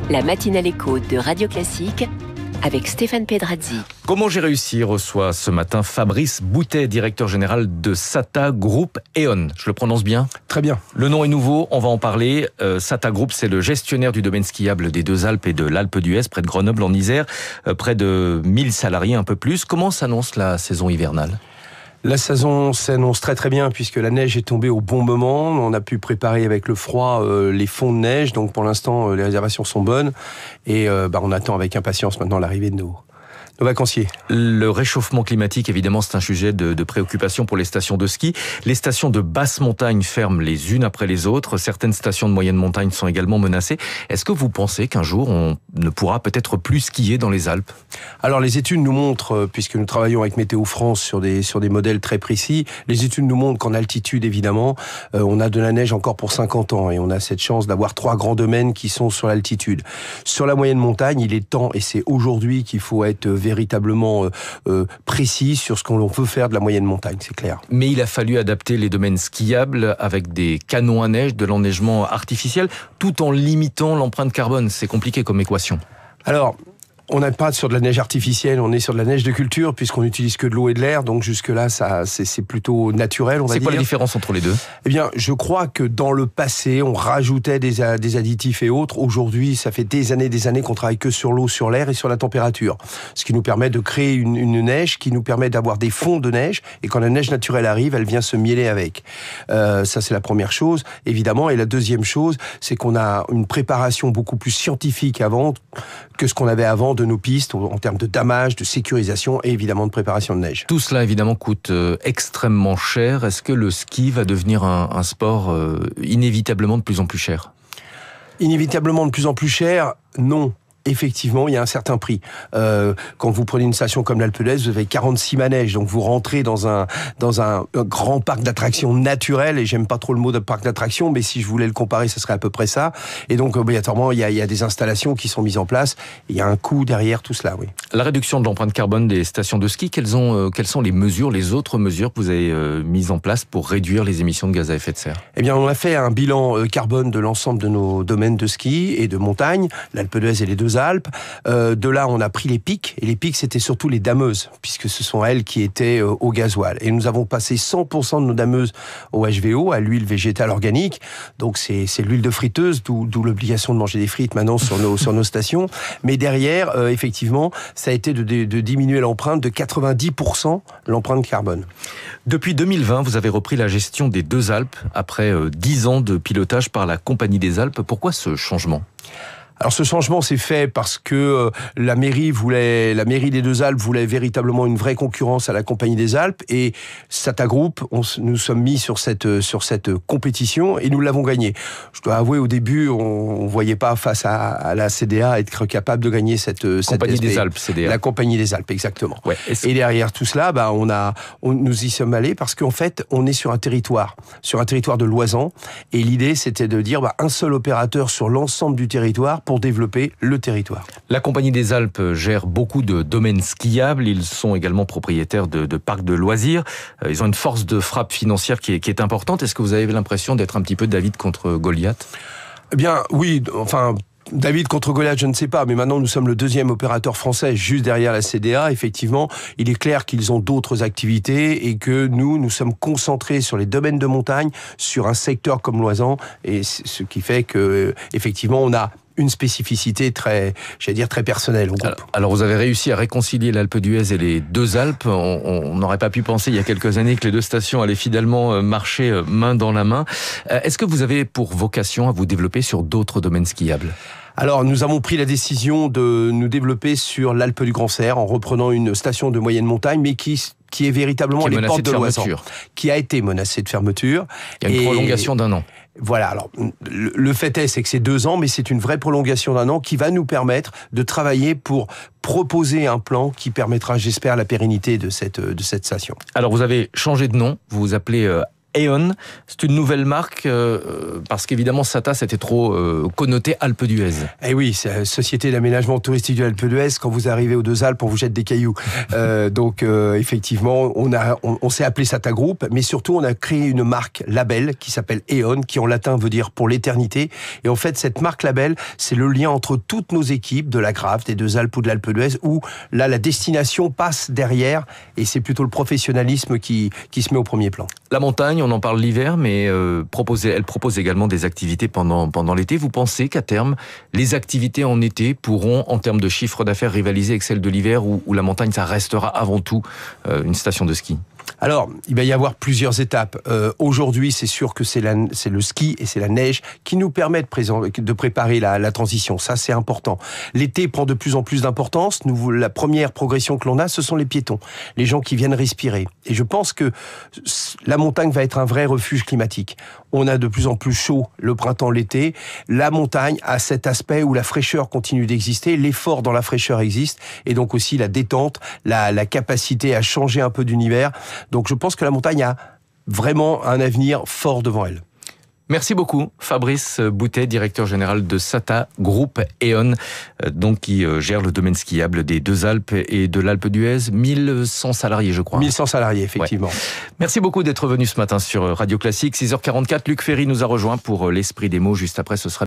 La matinale écho de Radio Classique avec Stéphane Pedrazzi. Comment j'ai réussi reçoit ce matin Fabrice Boutet, directeur général de SATA Group E.ON. Je le prononce bien ? Très bien. Le nom est nouveau, on va en parler. SATA Group, c'est le gestionnaire du domaine skiable des Deux Alpes et de l'Alpe d'Huez, près de Grenoble en Isère. Près de 1000 salariés, un peu plus. Comment s'annonce la saison hivernale ? La saison s'annonce très très bien puisque la neige est tombée au bon moment. On a pu préparer avec le froid les fonds de neige. Donc pour l'instant, les réservations sont bonnes. Et on attend avec impatience maintenant l'arrivée de nos vacanciers. Le réchauffement climatique, évidemment, c'est un sujet de préoccupation pour les stations de ski. Les stations de basse montagne ferment les unes après les autres. Certaines stations de moyenne montagne sont également menacées. Est-ce que vous pensez qu'un jour, on ne pourra peut-être plus skier dans les Alpes ? Alors les études nous montrent, puisque nous travaillons avec Météo France sur des modèles très précis, les études nous montrent qu'en altitude, évidemment, on a de la neige encore pour 50 ans. Et on a cette chance d'avoir 3 grands domaines qui sont sur l'altitude. Sur la moyenne montagne, il est temps, et c'est aujourd'hui qu'il faut être véritablement précis sur ce qu'on veut faire de la moyenne montagne, c'est clair. Mais il a fallu adapter les domaines skiables avec des canons à neige, de l'enneigement artificiel, tout en limitant l'empreinte carbone. C'est compliqué comme équation. Alors, on n'est pas sur de la neige artificielle, on est sur de la neige de culture, puisqu'on n'utilise que de l'eau et de l'air, donc jusque-là, c'est plutôt naturel, on va dire. C'est quoi la différence entre les deux ? Eh bien, je crois que dans le passé, on rajoutait des additifs et autres. Aujourd'hui, ça fait des années qu'on travaille que sur l'eau, sur l'air et sur la température. Ce qui nous permet de créer une neige, qui nous permet d'avoir des fonds de neige, et quand la neige naturelle arrive, elle vient se mieler avec. Ça, c'est la première chose, évidemment. Et la deuxième chose, c'est qu'on a une préparation beaucoup plus scientifique avant que ce qu'on avait avant de nos pistes en termes de damage, de sécurisation et évidemment de préparation de neige. Tout cela évidemment coûte extrêmement cher. Est-ce que le ski va devenir un sport inévitablement de plus en plus cher ? Inévitablement de plus en plus cher, non. Effectivement, il y a un certain prix. Quand vous prenez une station comme l'Alpe d'Huez, vous avez 46 manèges, donc vous rentrez dans un grand parc d'attractions naturel, et j'aime pas trop le mot de parc d'attractions, mais si je voulais le comparer, ce serait à peu près ça. Et donc, obligatoirement, il y a des installations qui sont mises en place, et il y a un coût derrière tout cela, oui. La réduction de l'empreinte carbone des stations de ski, quelles sont les autres mesures que vous avez mises en place pour réduire les émissions de gaz à effet de serre ? Eh bien, on a fait un bilan carbone de l'ensemble de nos domaines de ski et de montagne, l'Alpe d'Huez et les Deux Alpes. De là, on a pris les pics, et les pics, c'était surtout les dameuses, puisque ce sont elles qui étaient au gasoil. Et nous avons passé 100% de nos dameuses au HVO, à l'huile végétale organique. Donc, c'est l'huile de friteuse, d'où l'obligation de manger des frites maintenant sur nos stations. Mais derrière, effectivement, ça a été de diminuer l'empreinte de 90%, l'empreinte carbone. Depuis 2020, vous avez repris la gestion des Deux Alpes, après 10 ans de pilotage par la Compagnie des Alpes. Pourquoi ce changement ? Alors ce changement s'est fait parce que la mairie des Deux Alpes voulait véritablement une vraie concurrence à la Compagnie des Alpes, et SATA Group, nous sommes mis sur cette compétition et nous l'avons gagnée. Je dois avouer, au début, on voyait pas face à la CDA être capable de gagner cette Compagnie des Alpes, CDA. La Compagnie des Alpes, exactement. Ouais. Et derrière tout cela, nous y sommes allés parce qu'en fait, on est sur un territoire de loisans, et l'idée c'était de dire un seul opérateur sur l'ensemble du territoire pour développer le territoire. La Compagnie des Alpes gère beaucoup de domaines skiables. Ils sont également propriétaires de parcs de loisirs. Ils ont une force de frappe financière qui est importante. Est-ce que vous avez l'impression d'être un petit peu David contre Goliath ? Eh bien, oui, enfin... David contre Goliath, je ne sais pas, mais maintenant nous sommes le deuxième opérateur français juste derrière la CDA. Effectivement, il est clair qu'ils ont d'autres activités et que nous sommes concentrés sur les domaines de montagne, sur un secteur comme l'Oisan, et ce qui fait que effectivement on a une spécificité très personnelle au groupe. Alors vous avez réussi à réconcilier l'Alpe d'Huez et les Deux Alpes. On n'aurait pas pu penser il y a quelques années que les deux stations allaient finalement marcher main dans la main. Est-ce que vous avez pour vocation à vous développer sur d'autres domaines skiables ? Alors, nous avons pris la décision de nous développer sur l'Alpe du Grand Serre en reprenant une station de moyenne montagne, mais qui est véritablement les portes de l'Oisan, qui a été menacée de fermeture. Il y a une prolongation d'1 an. Voilà, alors le fait c'est que c'est 2 ans, mais c'est une vraie prolongation d'1 an qui va nous permettre de travailler pour proposer un plan qui permettra, j'espère, la pérennité de cette station. Alors vous avez changé de nom, vous vous appelez E.ON, c'est une nouvelle marque parce qu'évidemment Sata c'était trop connoté Alpe d'Huez. Eh oui, c'est la société d'aménagement touristique du Alpe d'Huez. Quand vous arrivez aux Deux Alpes, on vous jette des cailloux. Donc effectivement, on s'est appelé Sata Group, mais surtout on a créé une marque label qui s'appelle E.ON, qui en latin veut dire pour l'éternité. Et en fait, cette marque label, c'est le lien entre toutes nos équipes de la Grave, des Deux Alpes ou de l'Alpe d'Huez, où là la destination passe derrière, et c'est plutôt le professionnalisme qui se met au premier plan. La montagne, on en parle l'hiver, mais elle propose également des activités pendant l'été. Vous pensez qu'à terme, les activités en été pourront, en termes de chiffre d'affaires, rivaliser avec celles de l'hiver, où la montagne, ça restera avant tout une station de ski? Alors, il va y avoir plusieurs étapes. Aujourd'hui, c'est sûr que c'est le ski et c'est la neige qui nous permettent de préparer la transition. Ça, c'est important. L'été prend de plus en plus d'importance. La première progression que l'on a, ce sont les piétons, les gens qui viennent respirer. Et je pense que la montagne va être un vrai refuge climatique. On a de plus en plus chaud le printemps, l'été. La montagne a cet aspect où la fraîcheur continue d'exister, l'effort dans la fraîcheur existe, et donc aussi la détente, la capacité à changer un peu d'univers. Donc je pense que la montagne a vraiment un avenir fort devant elle. Merci beaucoup, Fabrice Boutet, directeur général de Sata Group E.ON, donc qui gère le domaine skiable des Deux Alpes et de l'Alpe d'Huez. 1100 salariés, je crois. 1100 salariés, effectivement. Ouais. Merci beaucoup d'être venu ce matin sur Radio Classique. 6h44, Luc Ferry nous a rejoint pour l'Esprit des mots. Juste après, ce sera